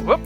Whoop.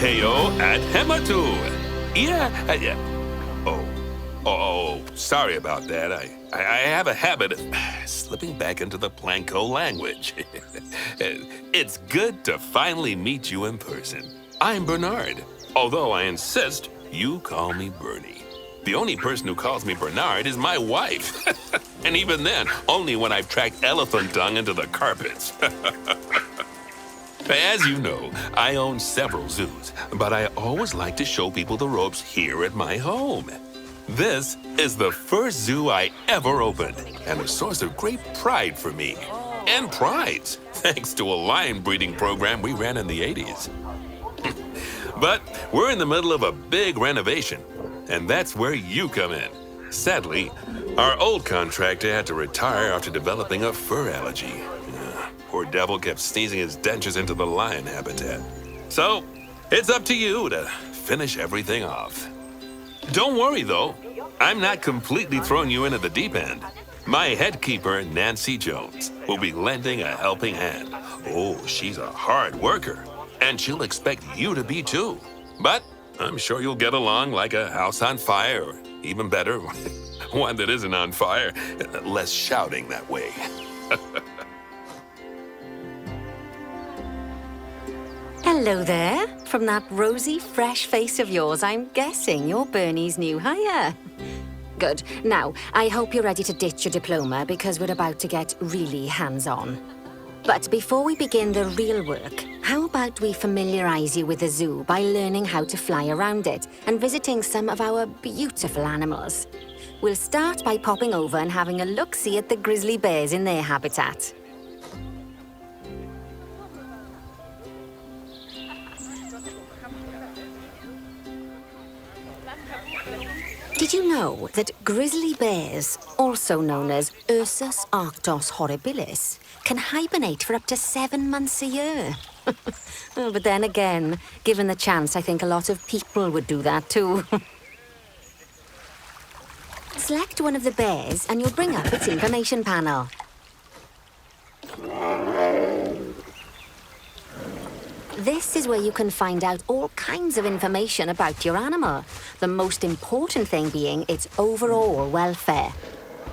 Heyo at Hematu. Yeah. Oh, sorry about that. I have a habit of slipping back into the Planko language. It's good to finally meet you in person. I'm Bernard, although I insist you call me Bernie. The only person who calls me Bernard is my wife. And even then, only when I've tracked elephant dung into the carpets. As you know, I own several zoos, but I always like to show people the ropes here at my home. This is the first zoo I ever opened, and a source of great pride for me. And prides, thanks to a lion breeding program we ran in the 80s. But we're in the middle of a big renovation, and that's where you come in. Sadly, our old contractor had to retire after developing a fur allergy. Poor devil kept sneezing his dentures into the lion habitat. So, it's up to you to finish everything off. Don't worry, though. I'm not completely throwing you in at the deep end. My head keeper, Nancy Jones, will be lending a helping hand. Oh, she's a hard worker, and she'll expect you to be too. But I'm sure you'll get along like a house on fire, or even better, one that isn't on fire. Less shouting that way. Hello there. From that rosy, fresh face of yours, I'm guessing you're Bernie's new hire. Good. Now, I hope you're ready to ditch your diploma because we're about to get really hands-on. But before we begin the real work, how about we familiarize you with the zoo by learning how to fly around it and visiting some of our beautiful animals? We'll start by popping over and having a look-see at the grizzly bears in their habitat. Did you know that grizzly bears, also known as Ursus arctos horribilis, can hibernate for up to 7 months a year? Oh, but then again, given the chance, I think a lot of people would do that too. Select one of the bears and you'll bring up its information panel. This is where you can find out all kinds of information about your animal. The most important thing being its overall welfare.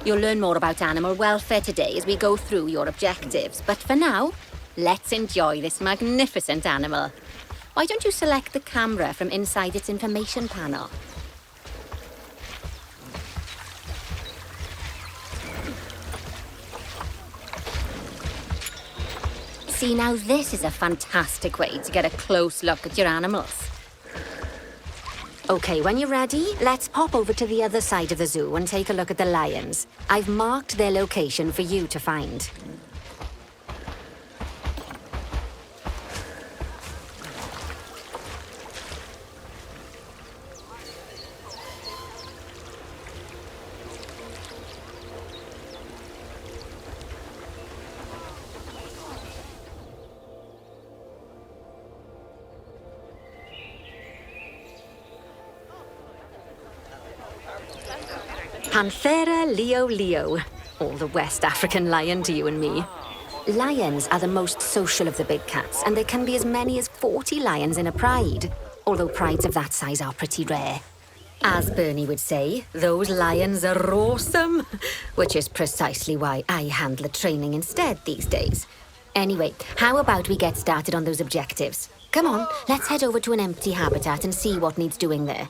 You'll learn more about animal welfare today as we go through your objectives. But for now, let's enjoy this magnificent animal. Why don't you select the camera from inside its information panel? See, now this is a fantastic way to get a close look at your animals. Okay, when you're ready, let's pop over to the other side of the zoo and take a look at the lions. I've marked their location for you to find. Panthera leo, or the West African lion to you and me. Lions are the most social of the big cats, and there can be as many as 40 lions in a pride, although prides of that size are pretty rare. As Bernie would say, those lions are awesome, which is precisely why I handle the training instead these days. Anyway, how about we get started on those objectives? Come on, let's head over to an empty habitat and see what needs doing there.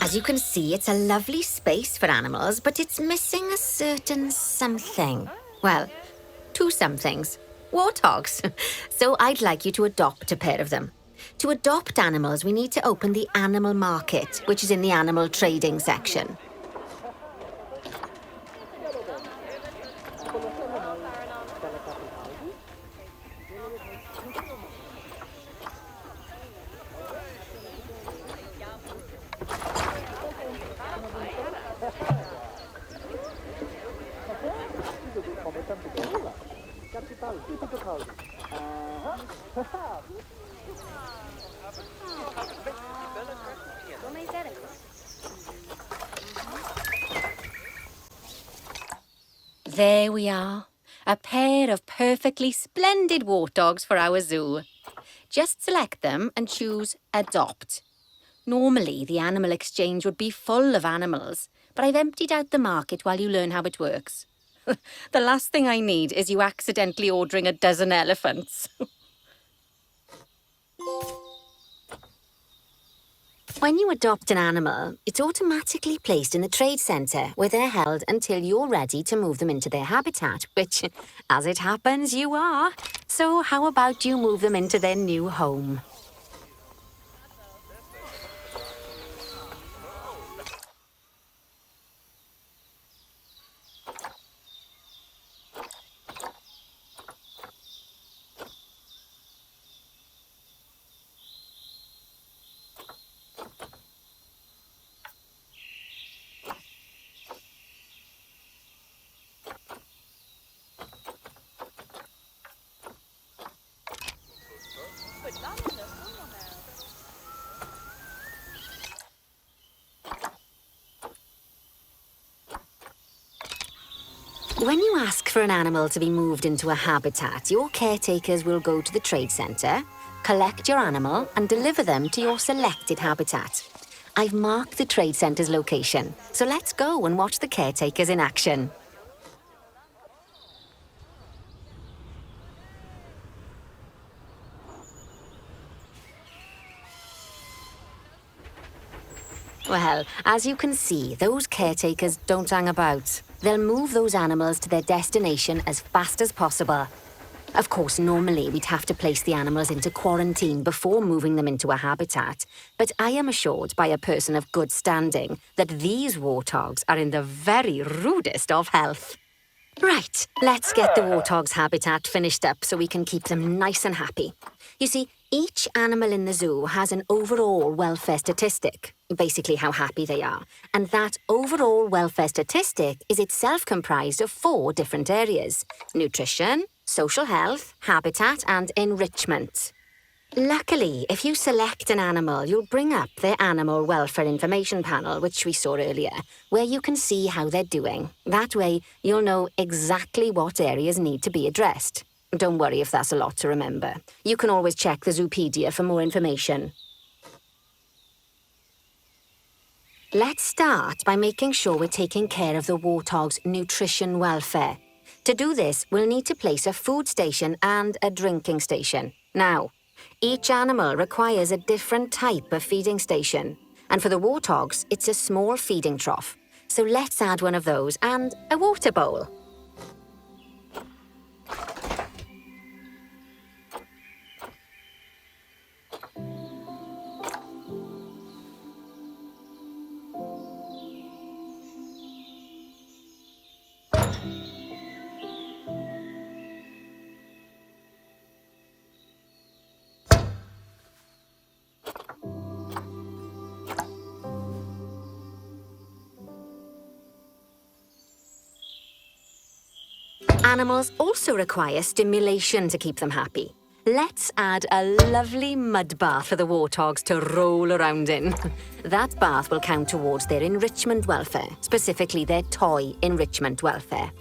As you can see, it's a lovely space for animals, but it's missing a certain something. Well, two somethings. Warthogs. So I'd like you to adopt a pair of them. To adopt animals, we need to open the animal market, which is in the animal trading section. There we are. A pair of perfectly splendid warthogs for our zoo. Just select them and choose Adopt. Normally, the animal exchange would be full of animals, but I've emptied out the market while you learn how it works. The last thing I need is you accidentally ordering a dozen elephants. When you adopt an animal, it's automatically placed in the trade centre where they're held until you're ready to move them into their habitat, which, as it happens, you are. So how about you move them into their new home? When you ask for an animal to be moved into a habitat, your caretakers will go to the trade centre, collect your animal and deliver them to your selected habitat. I've marked the trade centre's location, so let's go and watch the caretakers in action. Well, as you can see, those caretakers don't hang about. They'll move those animals to their destination as fast as possible. Of course, normally we'd have to place the animals into quarantine before moving them into a habitat, but I am assured by a person of good standing that these warthogs are in the very rudest of health. Right, let's get the warthog's habitat finished up so we can keep them nice and happy. You see, each animal in the zoo has an overall welfare statistic, basically how happy they are. And that overall welfare statistic is itself comprised of 4 different areas: nutrition, social health, habitat, and enrichment. Luckily, if you select an animal, you'll bring up their animal welfare information panel, which we saw earlier, where you can see how they're doing. That way, you'll know exactly what areas need to be addressed. Don't worry if that's a lot to remember. You can always check the Zoopedia for more information. Let's start by making sure we're taking care of the warthog's nutrition welfare. To do this, we'll need to place a food station and a drinking station. Now, each animal requires a different type of feeding station. And for the warthogs, it's a small feeding trough. So let's add one of those and a water bowl. Animals also require stimulation to keep them happy. Let's add a lovely mud bath for the warthogs to roll around in. That bath will count towards their enrichment welfare, specifically their toy enrichment welfare.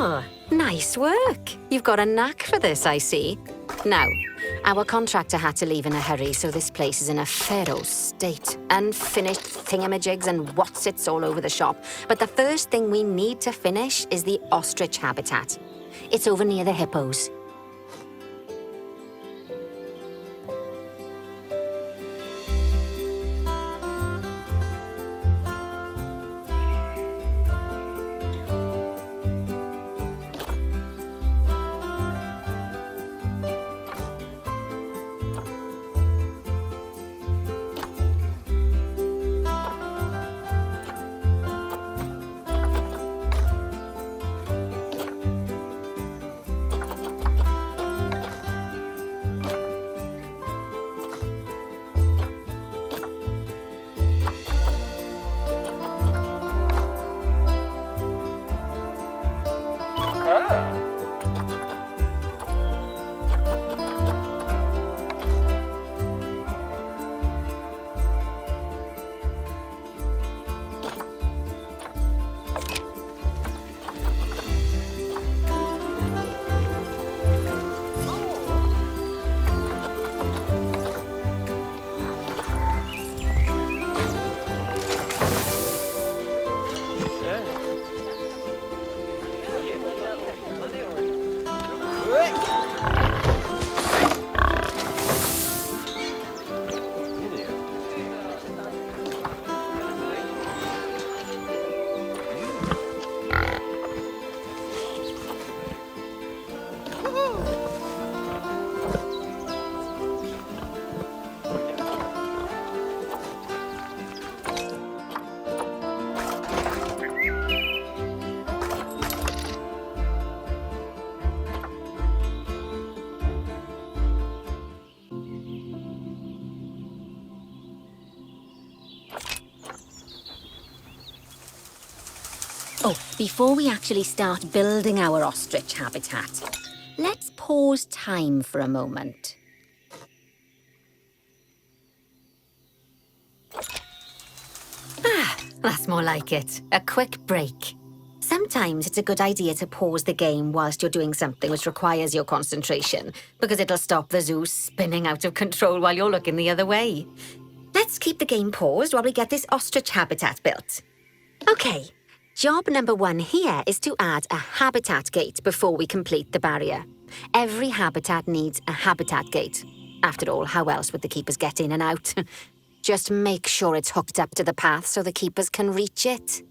Oh, nice work. You've got a knack for this, I see. Now, our contractor had to leave in a hurry, so this place is in a pharaoh's state. Unfinished thingamajigs and whatsits all over the shop. But the first thing we need to finish is the ostrich habitat. It's over near the hippos. Oh, before we actually start building our ostrich habitat, let's pause time for a moment. Ah, that's more like it. A quick break. Sometimes it's a good idea to pause the game whilst you're doing something which requires your concentration, because it'll stop the zoo spinning out of control while you're looking the other way. Let's keep the game paused while we get this ostrich habitat built. Okay. Job number 1 here is to add a habitat gate before we complete the barrier. Every habitat needs a habitat gate. After all, how else would the keepers get in and out? Just make sure it's hooked up to the path so the keepers can reach it.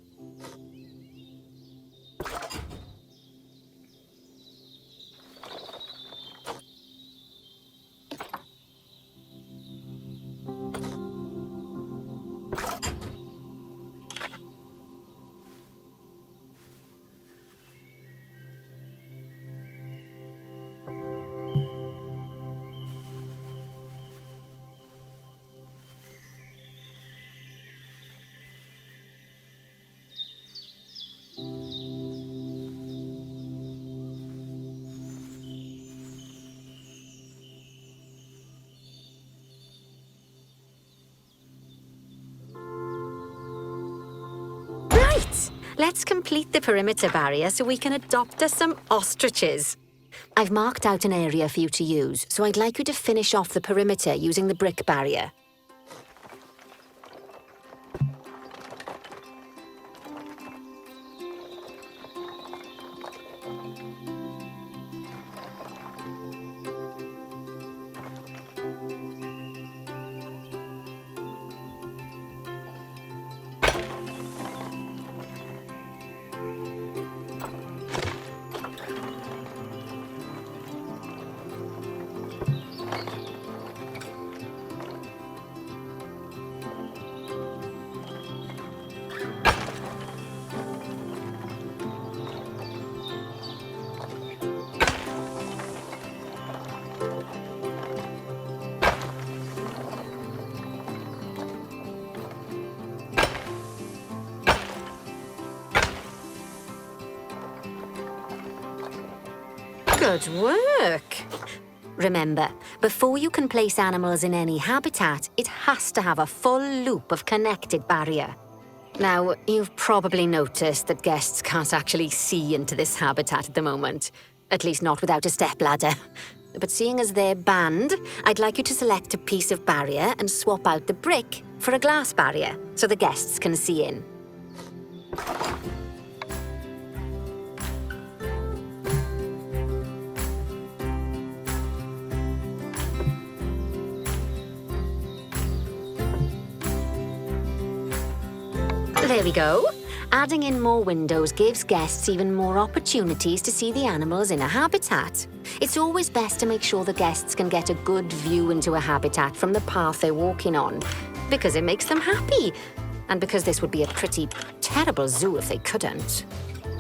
Let's complete the perimeter barrier so we can adopt us some ostriches. I've marked out an area for you to use, so I'd like you to finish off the perimeter using the brick barrier. Good work. Remember, before you can place animals in any habitat, it has to have a full loop of connected barrier. Now, you've probably noticed that guests can't actually see into this habitat at the moment. At least not without a stepladder. But seeing as they're banned, I'd like you to select a piece of barrier and swap out the brick for a glass barrier so the guests can see in. There we go. Adding in more windows gives guests even more opportunities to see the animals in a habitat. It's always best to make sure the guests can get a good view into a habitat from the path they're walking on, because it makes them happy, and because this would be a pretty terrible zoo if they couldn't.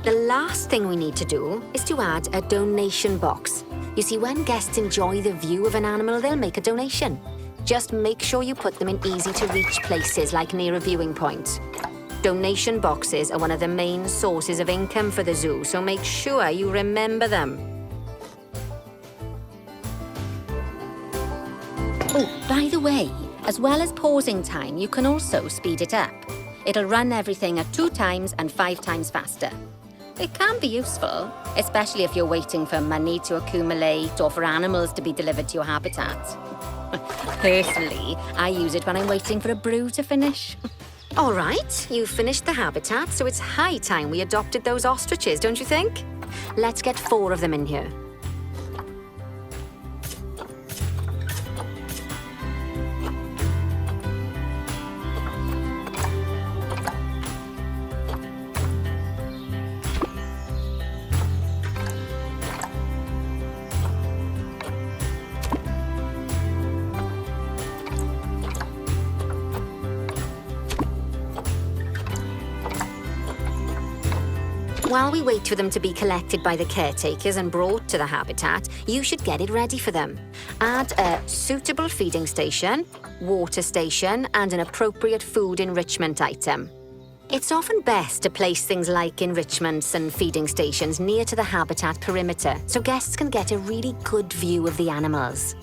The last thing we need to do is to add a donation box. You see, when guests enjoy the view of an animal, they'll make a donation. Just make sure you put them in easy-to-reach places, like near a viewing point. Donation boxes are one of the main sources of income for the zoo, so make sure you remember them. Oh, by the way, as well as pausing time, you can also speed it up. It'll run everything at 2 times and 5 times faster. It can be useful, especially if you're waiting for money to accumulate or for animals to be delivered to your habitat. Personally, I use it when I'm waiting for a brew to finish. All right, you've finished the habitat, so it's high time we adopted those ostriches, don't you think? Let's get 4 of them in here. While we wait for them to be collected by the caretakers and brought to the habitat, you should get it ready for them. Add a suitable feeding station, water station, and an appropriate food enrichment item. It's often best to place things like enrichments and feeding stations near to the habitat perimeter so guests can get a really good view of the animals.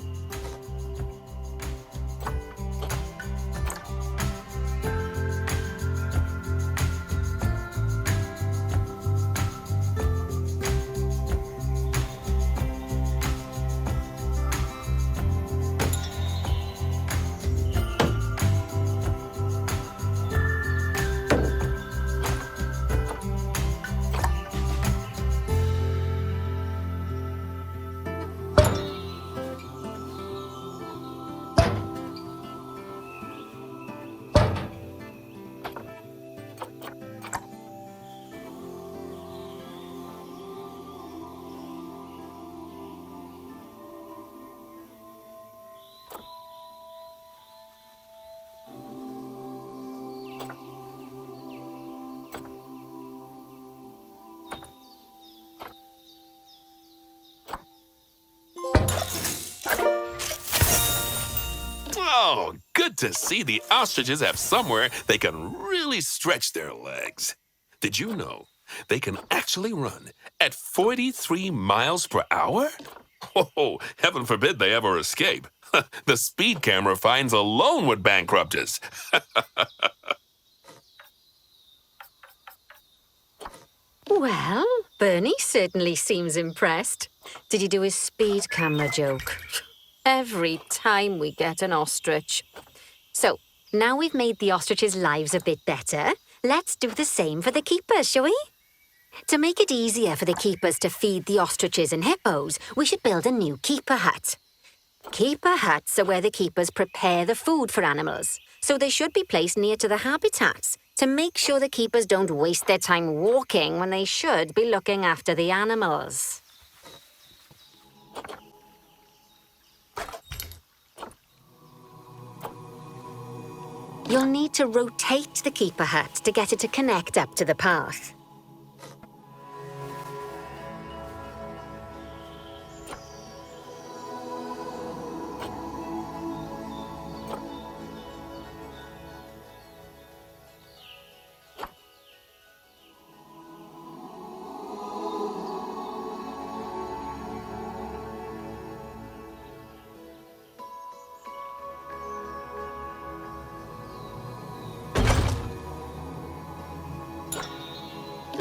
Oh, good to see the ostriches have somewhere they can really stretch their legs. Did you know they can actually run at 43 miles per hour? Oh, heaven forbid they ever escape. The speed camera fines alone would bankrupt us. Well, Bernie certainly seems impressed. Did he do his speed camera joke? Every time we get an ostrich. So, now we've made the ostriches' lives a bit better, let's do the same for the keepers, shall we? To make it easier for the keepers to feed the ostriches and hippos, we should build a new keeper hut. Keeper huts are where the keepers prepare the food for animals, so they should be placed near to the habitats to make sure the keepers don't waste their time walking when they should be looking after the animals. You'll need to rotate the keeper hut to get it to connect up to the path.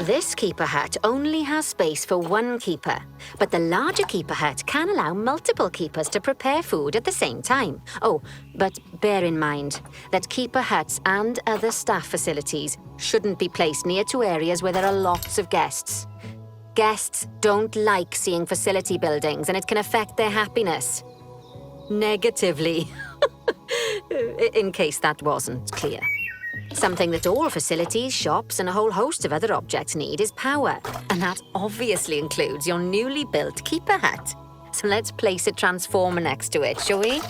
This keeper hut only has space for one keeper, but the larger keeper hut can allow multiple keepers to prepare food at the same time. Oh, but bear in mind that keeper huts and other staff facilities shouldn't be placed near to areas where there are lots of guests. Guests don't like seeing facility buildings, and it can affect their happiness. Negatively. In case that wasn't clear. Something that all facilities, shops, and a whole host of other objects need is power. And that obviously includes your newly built keeper hut. So let's place a transformer next to it, shall we?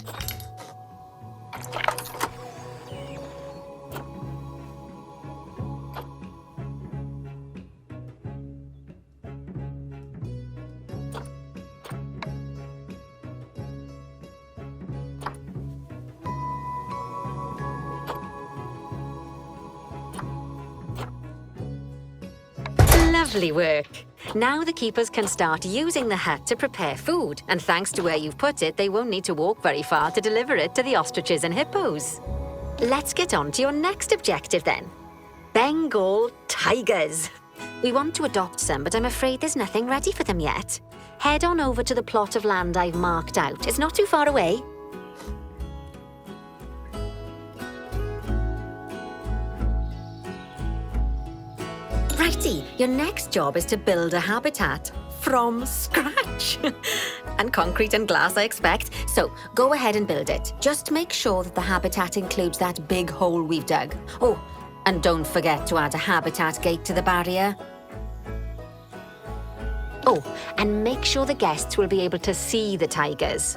Lovely work. Now the keepers can start using the hut to prepare food, and thanks to where you've put it, they won't need to walk very far to deliver it to the ostriches and hippos. Let's get on to your next objective then. Bengal tigers. We want to adopt some, but I'm afraid there's nothing ready for them yet. Head on over to the plot of land I've marked out. It's not too far away. Righty, your next job is to build a habitat from scratch. And concrete and glass, I expect. So go ahead and build it. Just make sure that the habitat includes that big hole we've dug. Oh, and don't forget to add a habitat gate to the barrier. Oh, and make sure the guests will be able to see the tigers.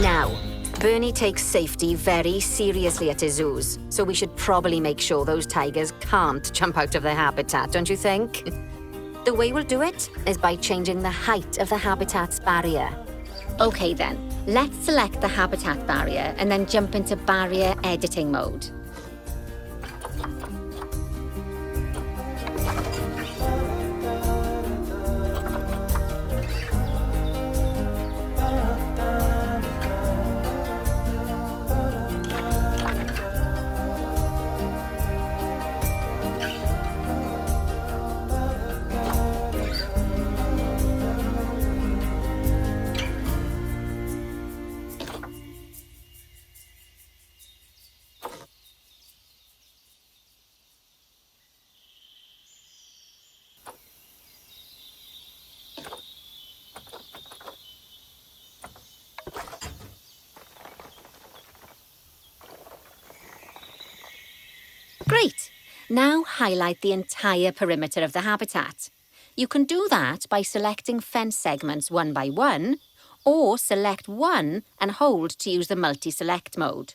Now, Bernie takes safety very seriously at his zoos, so we should probably make sure those tigers can't jump out of their habitat, don't you think? The way we'll do it is by changing the height of the habitat's barrier. Okay then, let's select the habitat barrier and then jump into barrier editing mode. Great! Now highlight the entire perimeter of the habitat. You can do that by selecting fence segments one by one, or select one and hold to use the multi-select mode.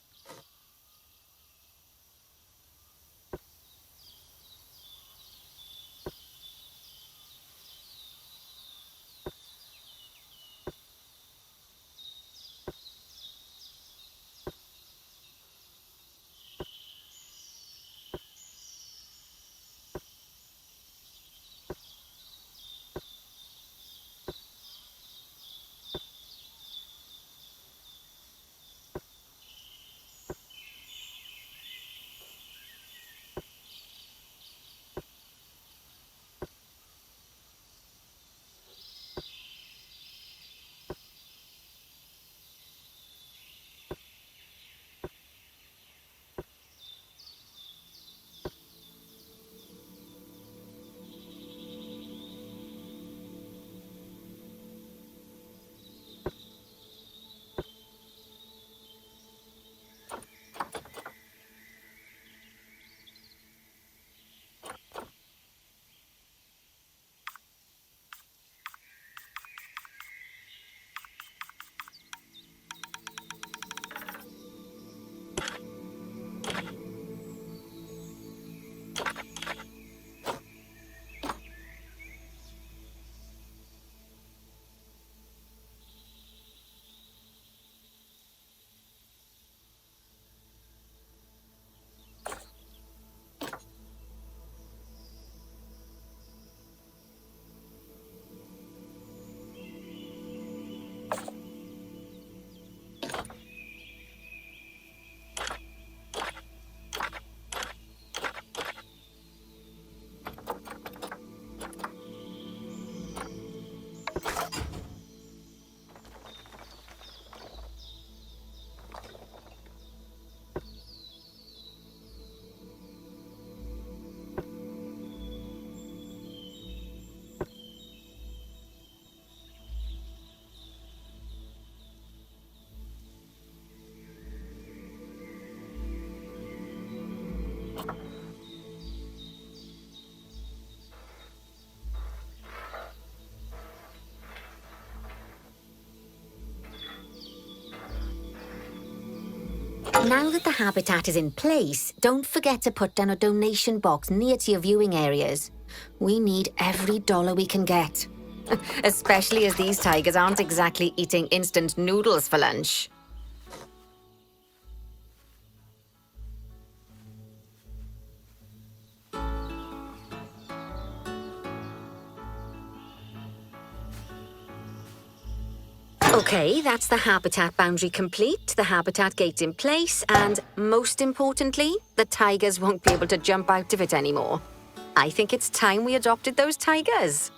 Now that the habitat is in place, don't forget to put down a donation box near to your viewing areas. We need every dollar we can get. Especially as these tigers aren't exactly eating instant noodles for lunch. Okay, that's the habitat boundary complete, the habitat gate in place, and most importantly, the tigers won't be able to jump out of it anymore. I think it's time we adopted those tigers.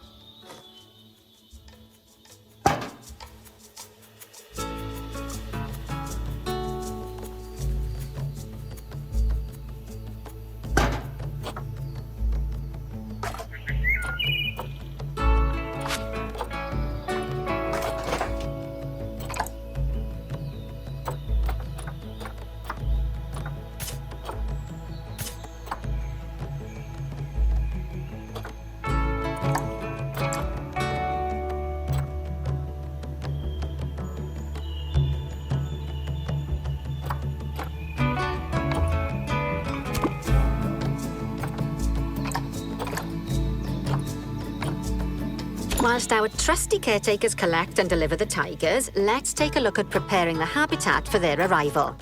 Whilst our trusty caretakers collect and deliver the tigers, let's take a look at preparing the habitat for their arrival.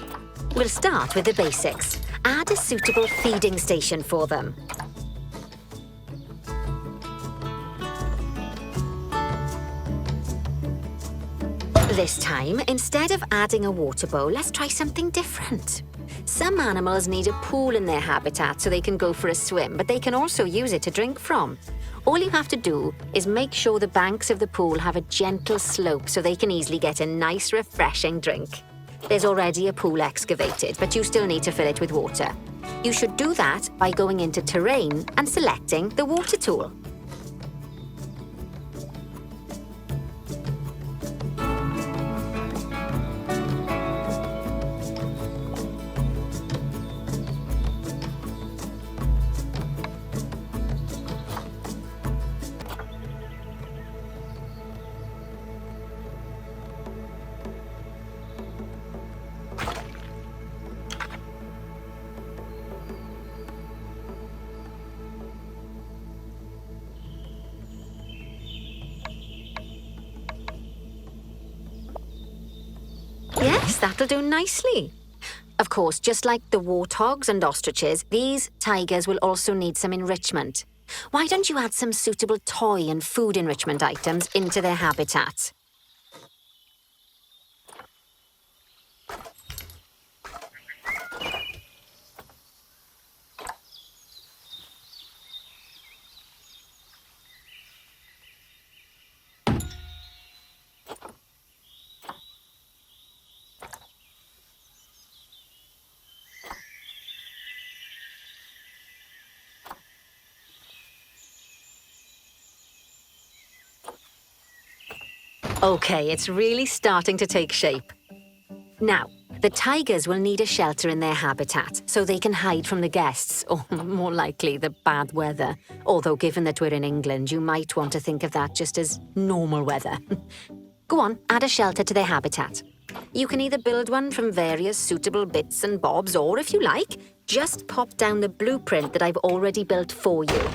We'll start with the basics. Add a suitable feeding station for them. This time, instead of adding a water bowl, let's try something different. Some animals need a pool in their habitat so they can go for a swim, but they can also use it to drink from. All you have to do is make sure the banks of the pool have a gentle slope so they can easily get a nice, refreshing drink. There's already a pool excavated, but you still need to fill it with water. You should do that by going into Terrain and selecting the water tool. Yes, that'll do nicely. Of course, just like the warthogs and ostriches, these tigers will also need some enrichment. Why don't you add some suitable toy and food enrichment items into their habitat? Okay, it's really starting to take shape. Now, the tigers will need a shelter in their habitat so they can hide from the guests, or more likely, the bad weather. Although, given that we're in England, you might want to think of that just as normal weather. Go on, add a shelter to their habitat. You can either build one from various suitable bits and bobs, or if you like, just pop down the blueprint that I've already built for you.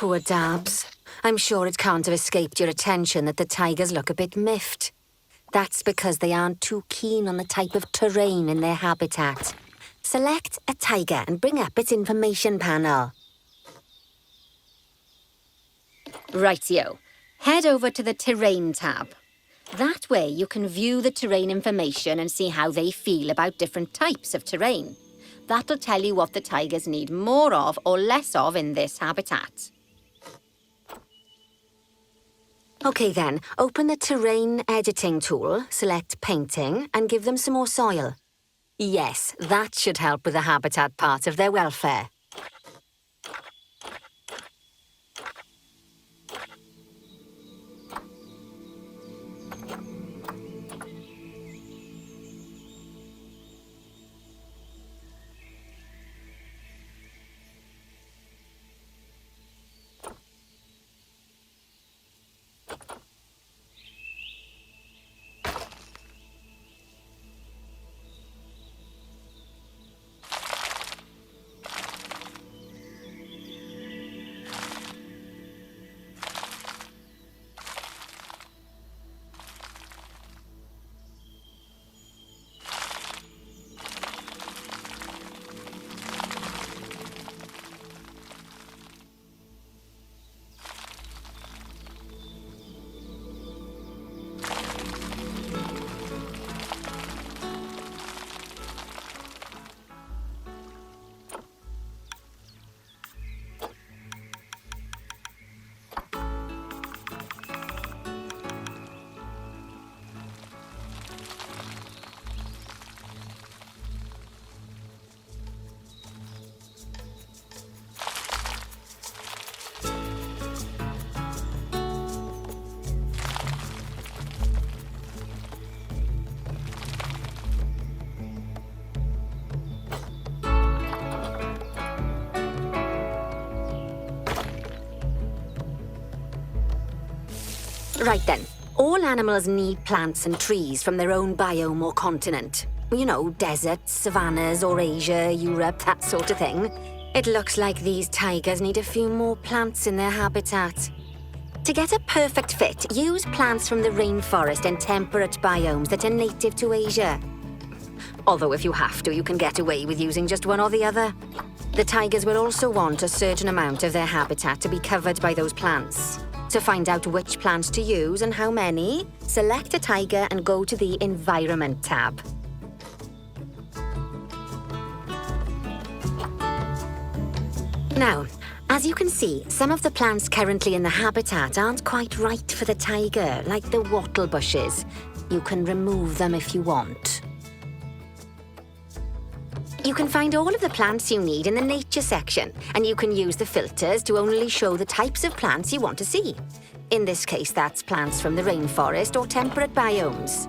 poor Dabs. I'm sure it can't have escaped your attention that the tigers look a bit miffed. That's because they aren't too keen on the type of terrain in their habitat. Select a tiger and bring up its information panel. Rightio. Head over to the Terrain tab. That way you can view the terrain information and see how they feel about different types of terrain. That'll tell you what the tigers need more of or less of in this habitat. OK then, open the Terrain Editing tool, select Painting, and give them some more soil. Yes, that should help with the habitat part of their welfare. Right then, all animals need plants and trees from their own biome or continent. You know, deserts, savannas, Eurasia, Europe, that sort of thing. It looks like these tigers need a few more plants in their habitat. To get a perfect fit, use plants from the rainforest and temperate biomes that are native to Asia. Although if you have to, you can get away with using just one or the other. The tigers will also want a certain amount of their habitat to be covered by those plants. To find out which plants to use and how many, select a tiger and go to the Environment tab. Now, as you can see, some of the plants currently in the habitat aren't quite right for the tiger, like the wattle bushes. You can remove them if you want. You can find all of the plants you need in the nature section, and you can use the filters to only show the types of plants you want to see. In this case, that's plants from the rainforest or temperate biomes.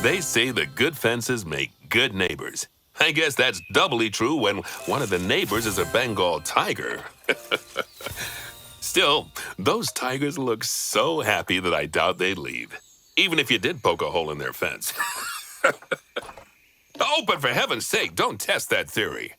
They say the good fences make good neighbors. I guess that's doubly true when one of the neighbors is a Bengal tiger. Still, those tigers look so happy that I doubt they'd leave, even if you did poke a hole in their fence. Oh, but for heaven's sake, don't test that theory.